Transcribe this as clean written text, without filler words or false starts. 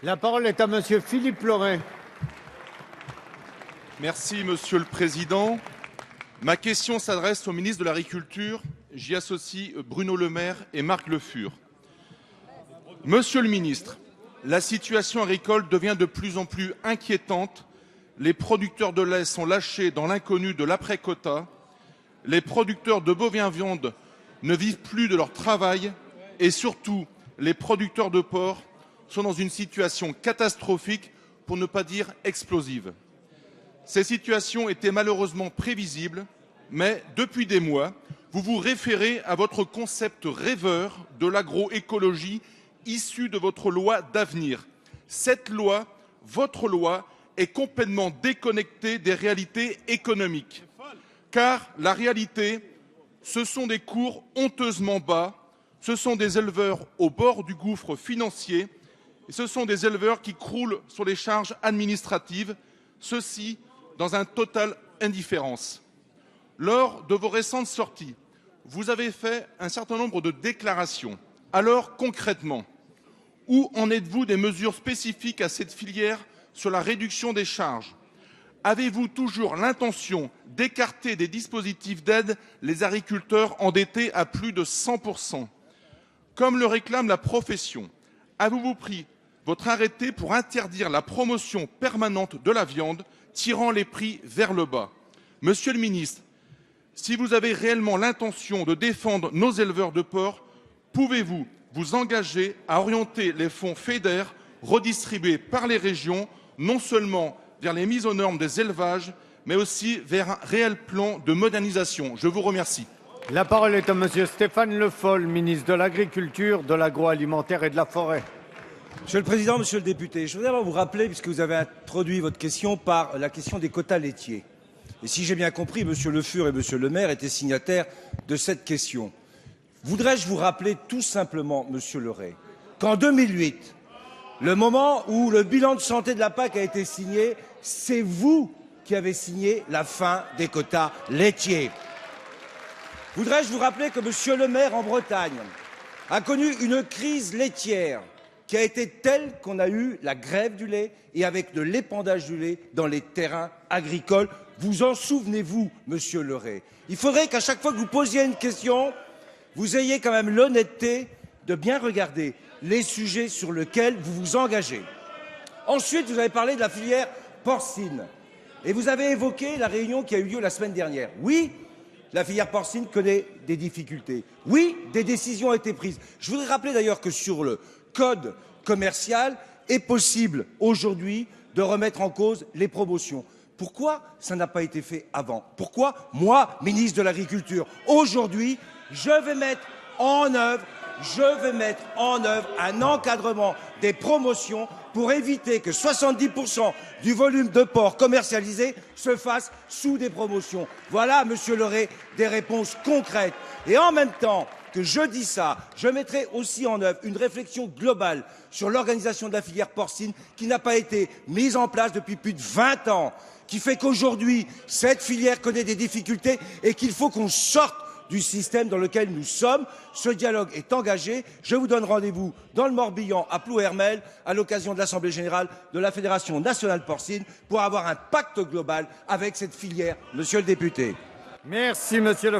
La parole est à monsieur Philippe Loret. Merci, Monsieur le Président. Ma question s'adresse au ministre de l'Agriculture. J'y associe Bruno Le Maire et Marc Le Fur. Monsieur le ministre, la situation agricole devient de plus en plus inquiétante. Les producteurs de lait sont lâchés dans l'inconnu de l'après-quota. Les producteurs de bovins viande ne vivent plus de leur travail. Et surtout, les producteurs de porc sont dans une situation catastrophique, pour ne pas dire explosive. Ces situations étaient malheureusement prévisibles, mais depuis des mois, vous vous référez à votre concept rêveur de l'agroécologie issu de votre loi d'avenir. Cette loi, votre loi, est complètement déconnectée des réalités économiques. Car la réalité, ce sont des cours honteusement bas, ce sont des éleveurs au bord du gouffre financier, et ce sont des éleveurs qui croulent sur les charges administratives, ceci dans une totale indifférence. Lors de vos récentes sorties, vous avez fait un certain nombre de déclarations. Alors, concrètement, où en êtes-vous des mesures spécifiques à cette filière sur la réduction des charges? Avez-vous toujours l'intention d'écarter des dispositifs d'aide les agriculteurs endettés à plus de 100%? Comme le réclame la profession, avez-vous pris votre arrêté pour interdire la promotion permanente de la viande, tirant les prix vers le bas? Monsieur le ministre, si vous avez réellement l'intention de défendre nos éleveurs de porc, pouvez-vous vous engager à orienter les fonds FEDER redistribués par les régions, non seulement vers les mises aux normes des élevages, mais aussi vers un réel plan de modernisation? Je vous remercie. La parole est à monsieur Stéphane Le Foll, ministre de l'Agriculture, de l'Agroalimentaire et de la Forêt. Monsieur le Président, Monsieur le député, je voudrais vous rappeler, puisque vous avez introduit votre question par la question des quotas laitiers. Et si j'ai bien compris, Monsieur Le Fur et Monsieur Le Maire étaient signataires de cette question. Voudrais-je vous rappeler tout simplement, Monsieur Leray, qu'en 2008, le moment où le bilan de santé de la PAC a été signé, c'est vous qui avez signé la fin des quotas laitiers. Voudrais-je vous rappeler que Monsieur Le Maire, en Bretagne, a connu une crise laitière qui a été telle qu'on a eu la grève du lait et avec de l'épandage du lait dans les terrains agricoles. Vous en souvenez-vous, Monsieur Leray? Il faudrait qu'à chaque fois que vous posiez une question, vous ayez quand même l'honnêteté de bien regarder les sujets sur lesquels vous vous engagez. Ensuite, vous avez parlé de la filière porcine et vous avez évoqué la réunion qui a eu lieu la semaine dernière. Oui, la filière porcine connaît des difficultés. Oui, des décisions ont été prises. Je voudrais rappeler d'ailleurs que sur le code commercial, est possible aujourd'hui de remettre en cause les promotions. Pourquoi ça n'a pas été fait avant? Pourquoi moi, ministre de l'Agriculture, aujourd'hui, je vais mettre en œuvre un encadrement des promotions pour éviter que 70% du volume de porc commercialisé se fasse sous des promotions. Voilà, Monsieur Leray, des réponses concrètes. Et en même temps que je dis ça, je mettrai aussi en œuvre une réflexion globale sur l'organisation de la filière porcine qui n'a pas été mise en place depuis plus de 20 ans, qui fait qu'aujourd'hui, cette filière connaît des difficultés et qu'il faut qu'on sorte du système dans lequel nous sommes. Ce dialogue est engagé. Je vous donne rendez-vous dans le Morbihan, à Plouhermel, à l'occasion de l'Assemblée générale de la Fédération nationale porcine, pour avoir un pacte global avec cette filière, Monsieur le député. Merci, monsieur Le Foll.